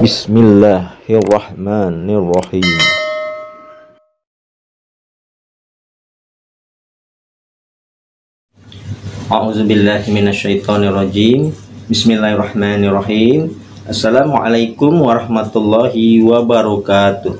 Bismillahirrahmanirrahim. A'udzubillahi minasyaitonirrajim. Bismillahirrahmanirrahim. Assalamualaikum warahmatullahi wabarakatuh.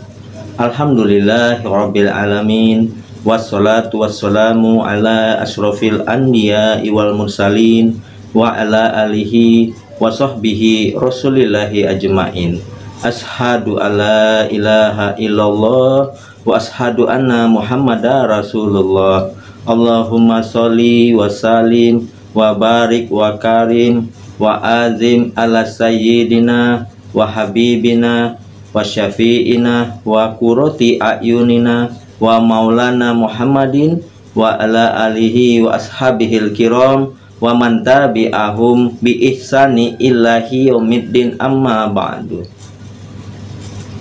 Alhamdulillahirabbil alamin. Wassalatu wassalamu ala asyrofil anbiya'i wal mursalin wa ala alihi wa sahbihi rasulillahi ajmain. Ashhadu alla ilaha illallah wa ashhadu anna muhammadar rasulullah. Allahumma sholli wa salim wa barik wa karim wa azim ala sayyidina wa habibina wa syafi'ina wa qurrati ayunina wa maulana Muhammadin wa ala alihi wa ashabihil kiram wa man tabi'ahum bi ihsani ilahi yaumiddin, amma ba'du.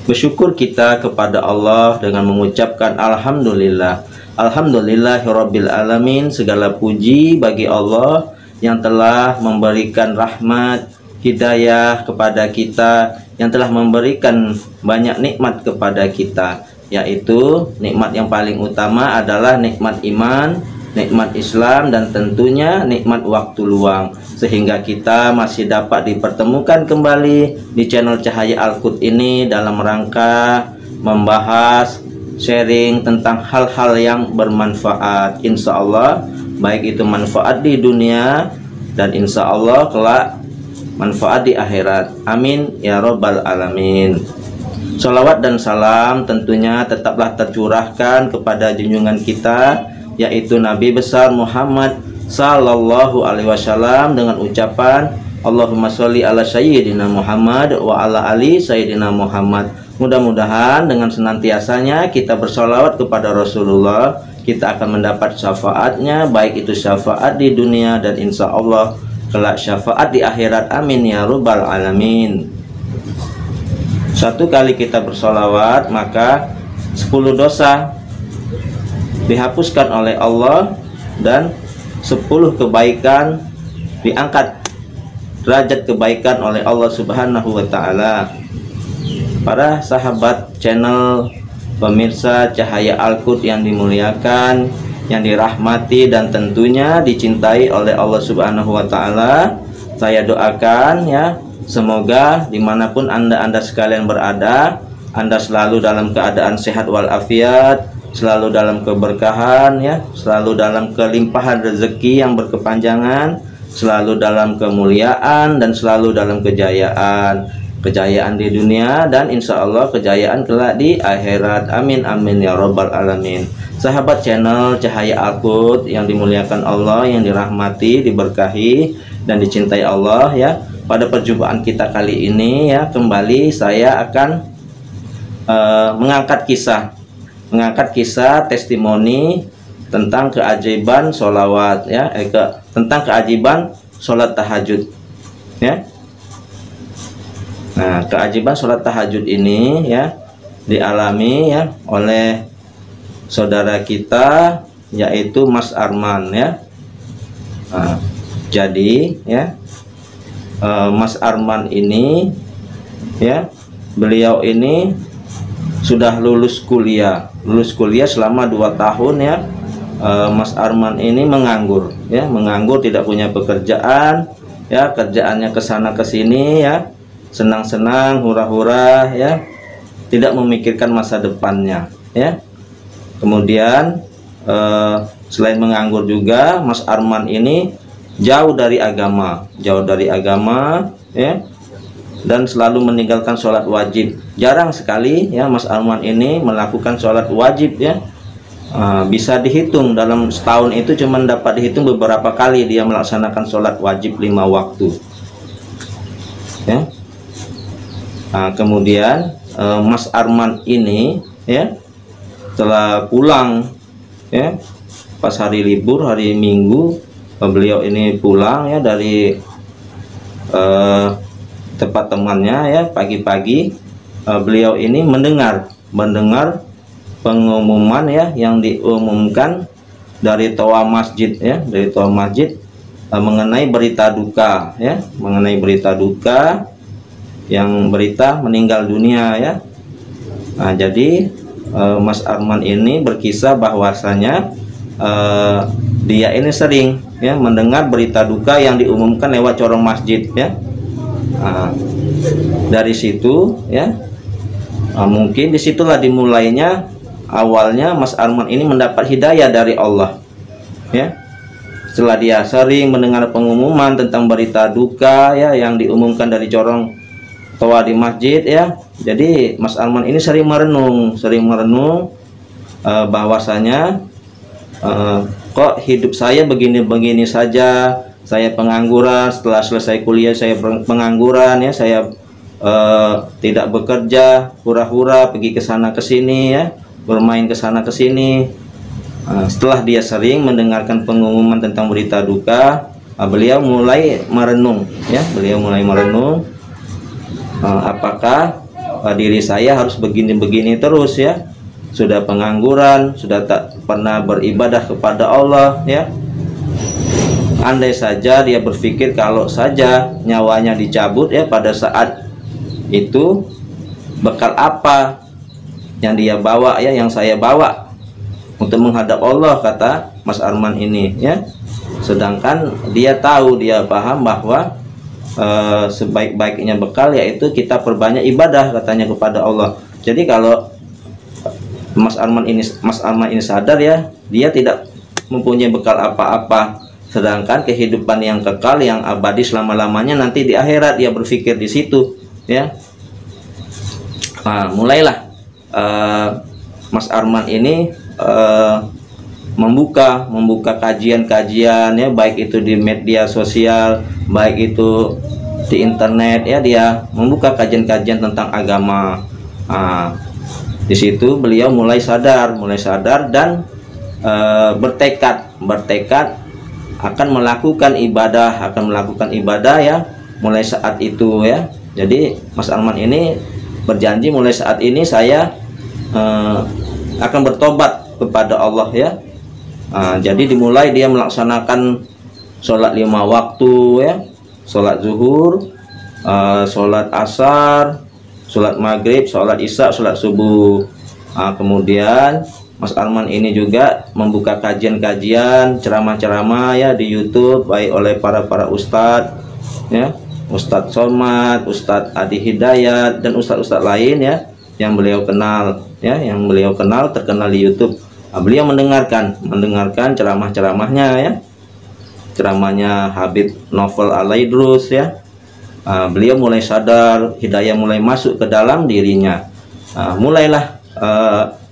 Bersyukur kita kepada Allah dengan mengucapkan alhamdulillah. Alhamdulillahirabbil alamin. Segala puji bagi Allah yang telah memberikan rahmat, hidayah kepada kita, yang telah memberikan banyak nikmat kepada kita, yaitu nikmat yang paling utama adalah nikmat iman, nikmat Islam, dan tentunya nikmat waktu luang, sehingga kita masih dapat dipertemukan kembali di channel Cahaya Al-Qud ini dalam rangka membahas sharing tentang hal-hal yang bermanfaat, insya Allah, baik itu manfaat di dunia dan insya Allah kelak manfaat di akhirat. Amin ya robbal alamin. Sholawat dan salam tentunya tetaplah tercurahkan kepada junjungan kita, yaitu Nabi besar Muhammad sallallahu alaihi wasallam, dengan ucapan Allahumma sholli ala sayyidina Muhammad wa ala ali sayyidina Muhammad. Mudah-mudahan dengan senantiasanya kita bersolawat kepada Rasulullah, kita akan mendapat syafaatnya, baik itu syafaat di dunia dan insya Allah kelak syafaat di akhirat. Amin ya rabbal alamin. Satu kali kita bersolawat, maka 10 dosa dihapuskan oleh Allah dan 10 kebaikan diangkat derajat kebaikan oleh Allah Subhanahu wa ta'ala. Para sahabat channel pemirsa Cahaya Al-Qud yang dimuliakan, yang dirahmati dan tentunya dicintai oleh Allah Subhanahu wa ta'ala, saya doakan ya, semoga dimanapun anda sekalian berada, anda selalu dalam keadaan sehat walafiat, selalu dalam keberkahan ya, selalu dalam kelimpahan rezeki yang berkepanjangan, selalu dalam kemuliaan dan selalu dalam kejayaan di dunia dan insya Allah kejayaan kelak di akhirat. Amin amin ya robbal alamin. Sahabat channel Cahaya Al-Qud yang dimuliakan Allah, yang dirahmati, diberkahi dan dicintai Allah ya, pada perjumpaan kita kali ini ya, kembali saya akan mengangkat kisah testimoni tentang keajaiban sholawat ya, tentang keajaiban sholat tahajud ya. Nah, keajaiban sholat tahajud ini ya dialami ya oleh saudara kita, yaitu Mas Arman ya. Nah, jadi ya Mas Arman ini ya, beliau ini sudah lulus kuliah selama 2 tahun ya. Mas Arman ini menganggur ya, tidak punya pekerjaan ya, kerjaannya kesana kesini ya, senang-senang, hura-hura ya, tidak memikirkan masa depannya ya. Kemudian selain menganggur juga, Mas Arman ini jauh dari agama ya, dan selalu meninggalkan sholat wajib. Jarang sekali ya Mas Arman ini melakukan sholat wajib ya. Bisa dihitung dalam setahun itu cuman dapat dihitung beberapa kali dia melaksanakan sholat wajib 5 waktu ya. Kemudian Mas Arman ini ya, setelah pulang ya, pas hari libur, hari Minggu, beliau ini pulang ya dari tempat temannya ya, pagi-pagi beliau ini mendengar pengumuman ya, yang diumumkan dari toa masjid ya, mengenai berita duka ya, yang berita meninggal dunia ya. Nah, jadi Mas Arman ini berkisah bahwasanya dia ini sering ya mendengar berita duka yang diumumkan lewat corong masjid ya. Nah, dari situ ya, mungkin disitulah dimulainya awalnya Mas Arman ini mendapat hidayah dari Allah ya. Setelah dia sering mendengar pengumuman tentang berita duka ya yang diumumkan dari corong toa di masjid ya, jadi Mas Arman ini sering merenung bahwasanya kok hidup saya begini-begini saja, saya pengangguran, setelah selesai kuliah saya pengangguran ya, saya tidak bekerja, hura-hura pergi ke sana ke sini ya, bermain ke sana ke sini. Setelah dia sering mendengarkan pengumuman tentang berita duka, beliau mulai merenung ya, apakah diri saya harus begini-begini terus ya, sudah pengangguran, sudah tak pernah beribadah kepada Allah ya. Andai saja dia berpikir kalau saja nyawanya dicabut ya pada saat itu, bekal apa yang dia bawa ya, yang saya bawa untuk menghadap Allah, kata Mas Arman ini ya. Sedangkan dia tahu, dia paham bahwa sebaik-baiknya bekal yaitu kita perbanyak ibadah katanya kepada Allah. Jadi kalau Mas Arman ini sadar ya, dia tidak mempunyai bekal apa-apa, sedangkan kehidupan yang kekal yang abadi selama-lamanya nanti di akhirat, dia berpikir di situ ya. Nah, mulailah Mas Arman ini membuka kajian-kajian ya, baik itu di media sosial, baik itu di internet ya, dia membuka kajian-kajian tentang agama. Di situ beliau mulai sadar dan bertekad akan melakukan ibadah ya, mulai saat itu ya. Jadi Mas Arman ini berjanji, mulai saat ini saya akan bertobat kepada Allah ya. Jadi dimulai dia melaksanakan sholat 5 waktu ya, sholat zuhur, sholat asar, sholat maghrib, sholat isya, sholat subuh. Kemudian Mas Arman ini juga membuka kajian-kajian, ceramah-ceramah ya di YouTube, baik oleh para ustadz ya, Ustadz Somad, Ustadz Adi Hidayat, dan ustadz-ustadz lain ya yang beliau kenal ya, terkenal di YouTube. Beliau mendengarkan ceramah-ceramahnya ya, ceramahnya Habib Novel Alaidrus ya. Beliau mulai sadar, hidayah mulai masuk ke dalam dirinya. Mulailah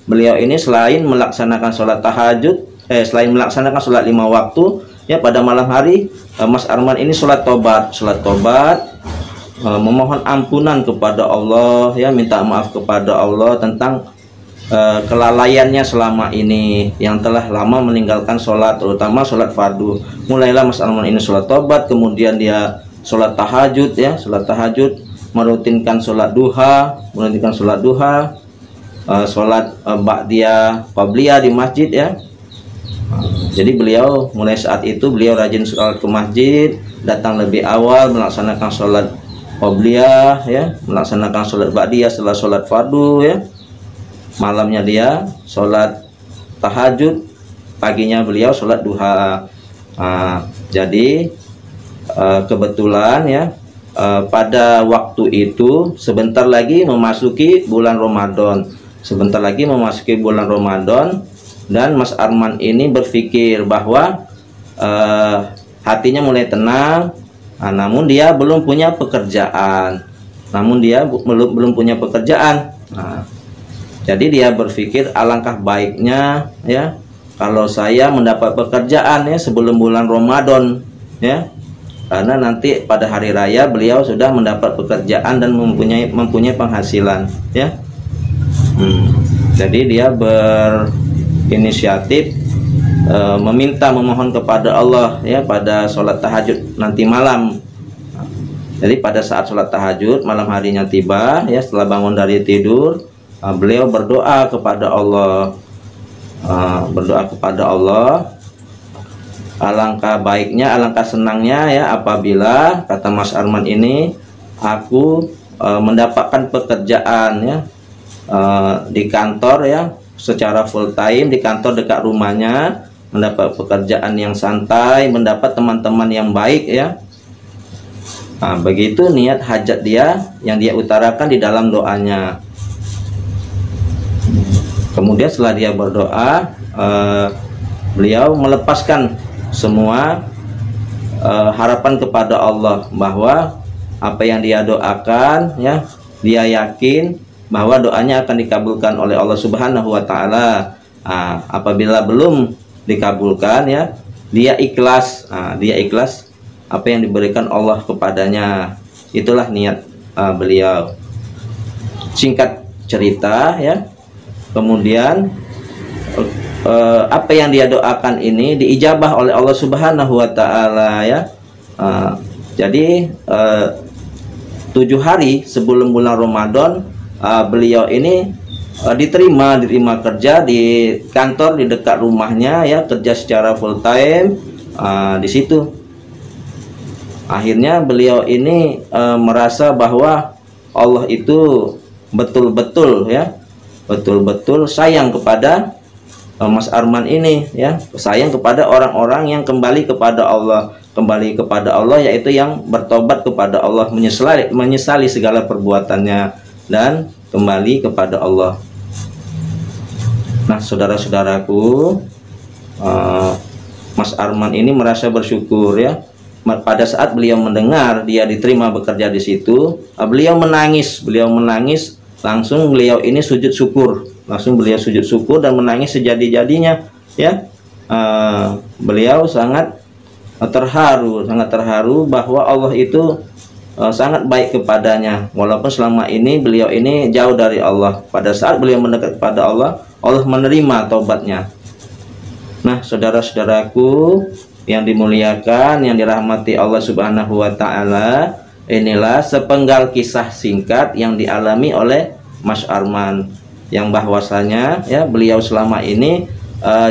beliau ini selain melaksanakan sholat tahajud, selain melaksanakan sholat 5 waktu ya, pada malam hari Mas Arman ini sholat tobat, memohon ampunan kepada Allah ya, minta maaf kepada Allah tentang kelalaiannya selama ini yang telah lama meninggalkan sholat, terutama sholat fardu. Mulailah Mas Arman ini sholat tobat, kemudian dia sholat tahajud ya, merutinkan sholat duha, sholat ba'diyah qabliyah di masjid ya. Jadi beliau mulai saat itu beliau rajin sholat ke masjid, datang lebih awal, melaksanakan sholat qabliyah ya, melaksanakan sholat ba'diyah setelah sholat fardu ya. Malamnya dia sholat tahajud, paginya beliau sholat duha. Jadi kebetulan ya, pada waktu itu sebentar lagi memasuki bulan Ramadan, dan Mas Arman ini berpikir bahwa hatinya mulai tenang. Namun dia belum punya pekerjaan, jadi dia berpikir alangkah baiknya ya kalau saya mendapat pekerjaan ya sebelum bulan Ramadan ya, karena nanti pada hari raya beliau sudah mendapat pekerjaan dan mempunyai penghasilan ya. Jadi dia berinisiatif memohon kepada Allah ya pada sholat tahajud nanti malam. Jadi pada saat sholat tahajud malam harinya tiba ya, setelah bangun dari tidur, beliau berdoa kepada Allah. Alangkah baiknya, alangkah senangnya ya apabila, kata Mas Arman ini, aku mendapatkan pekerjaan ya di kantor ya secara full time di kantor dekat rumahnya, mendapat pekerjaan yang santai, mendapat teman-teman yang baik ya. Nah, begitu niat hajat dia yang dia utarakan di dalam doanya. Kemudian setelah dia berdoa, beliau melepaskan semua harapan kepada Allah bahwa apa yang dia doakan ya, dia yakin bahwa doanya akan dikabulkan oleh Allah Subhanahu wa taala. Apabila belum dikabulkan ya, dia ikhlas. Dia ikhlas apa yang diberikan Allah kepadanya. Itulah niat beliau. Singkat cerita ya, kemudian apa yang dia doakan ini diijabah oleh Allah Subhanahu wa taala ya. Jadi 7 hari sebelum bulan Ramadan beliau ini diterima kerja di kantor di dekat rumahnya ya, kerja secara full time di situ. Akhirnya beliau ini merasa bahwa Allah itu betul-betul ya, betul-betul sayang kepada Mas Arman ini ya, sayang kepada orang-orang yang kembali kepada Allah. Kembali kepada Allah yaitu yang bertobat kepada Allah, menyesali segala perbuatannya dan kembali kepada Allah. Nah, saudara-saudaraku, Mas Arman ini merasa bersyukur ya. Pada saat beliau mendengar dia diterima bekerja di situ, beliau menangis, langsung beliau ini sujud syukur, dan menangis sejadi-jadinya ya. Beliau sangat terharu bahwa Allah itu sangat baik kepadanya, walaupun selama ini beliau ini jauh dari Allah. Pada saat beliau mendekat kepada Allah, Allah menerima taubatnya. Nah, saudara-saudaraku yang dimuliakan, yang dirahmati Allah Subhanahu wa taala, inilah sepenggal kisah singkat yang dialami oleh Mas Arman, yang bahwasanya ya beliau selama ini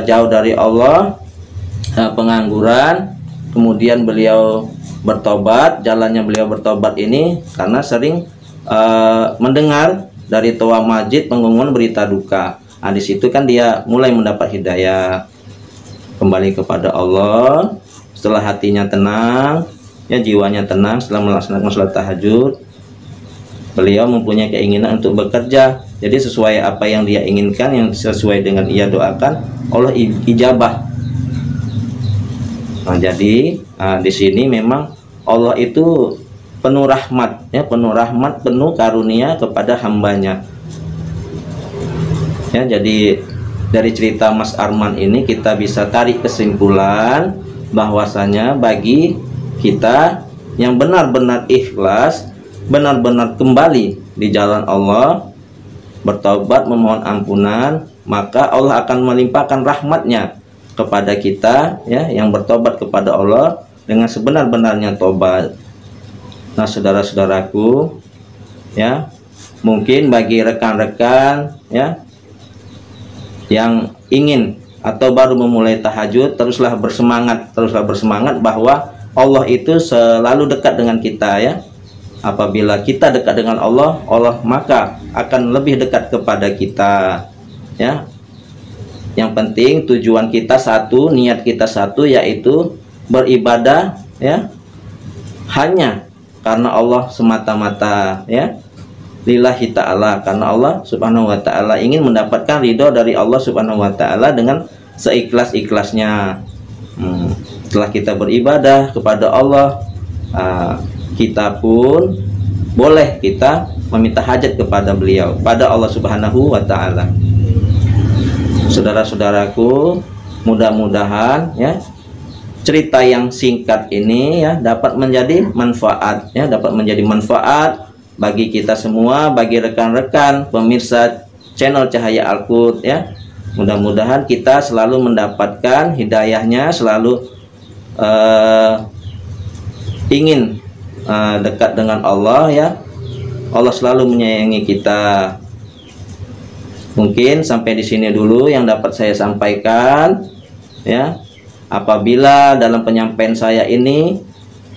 jauh dari Allah, pengangguran. Kemudian beliau bertobat. Jalannya beliau bertobat ini karena sering mendengar dari Toa Masjid pengumuman berita duka. Di situ kan dia mulai mendapat hidayah, kembali kepada Allah. Setelah hatinya tenang ya, jiwanya tenang setelah melaksanakan sholat tahajud, beliau mempunyai keinginan untuk bekerja. Jadi sesuai apa yang dia inginkan, yang sesuai dengan ia doakan, Allah ijabah. Nah, jadi di sini memang Allah itu penuh rahmat ya, penuh karunia kepada hambanya ya. Jadi dari cerita Mas Arman ini kita bisa tarik kesimpulan bahwasanya bagi kita yang benar-benar ikhlas, benar-benar kembali di jalan Allah, bertaubat memohon ampunan, maka Allah akan melimpahkan rahmatnya kepada kita ya, yang bertobat kepada Allah dengan sebenar-benarnya tobat. Nah, saudara-saudaraku ya, mungkin bagi rekan-rekan ya yang ingin atau baru memulai tahajud, teruslah bersemangat bahwa Allah itu selalu dekat dengan kita ya. Apabila kita dekat dengan Allah, Allah maka akan lebih dekat kepada kita ya. Yang penting tujuan kita satu, niat kita satu, yaitu beribadah ya hanya karena Allah semata-mata ya, lillahi ta'ala, karena Allah Subhanahu wa ta'ala, ingin mendapatkan ridho dari Allah Subhanahu wa ta'ala dengan seikhlas-ikhlasnya. Setelah kita beribadah kepada Allah, kita pun boleh kita meminta hajat kepada beliau, pada Allah Subhanahu wa ta'ala. Saudara-saudaraku, mudah-mudahan ya cerita yang singkat ini ya dapat menjadi manfaat ya, bagi kita semua, bagi rekan-rekan pemirsa channel Cahaya Al-Qud ya. Mudah-mudahan kita selalu mendapatkan hidayahnya, selalu ingin dekat dengan Allah ya. Allah selalu menyayangi kita. Mungkin sampai di sini dulu yang dapat saya sampaikan ya. Apabila dalam penyampaian saya ini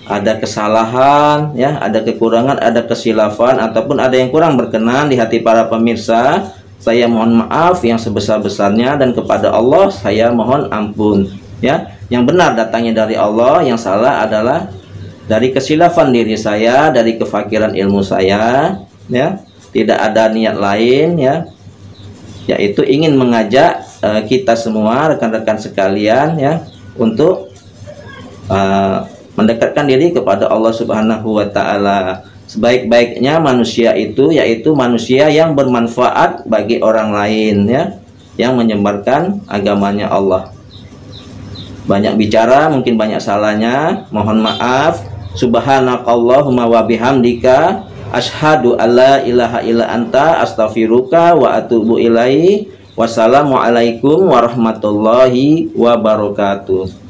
ada kesalahan, ya, ada kekurangan, ada kesilafan, ataupun ada yang kurang berkenan di hati para pemirsa, saya mohon maaf yang sebesar-besarnya, dan kepada Allah saya mohon ampun. Ya, yang benar datangnya dari Allah, yang salah adalah dari kesilafan diri saya, dari kefakiran ilmu saya, ya. Tidak ada niat lain, ya, yaitu ingin mengajak kita semua, rekan-rekan sekalian, ya, untuk mendekatkan diri kepada Allah Subhanahu wa Ta'ala. Sebaik-baiknya manusia itu yaitu manusia yang bermanfaat bagi orang lain, ya, yang menyebarkan agamanya Allah. Banyak bicara, mungkin banyak salahnya, mohon maaf. Subhanakallahumma wa bihamdika asyhadu alla ilaha illa anta astaghfiruka wa atubu ilaihi. Wassalamualaikum warahmatullahi wabarakatuh.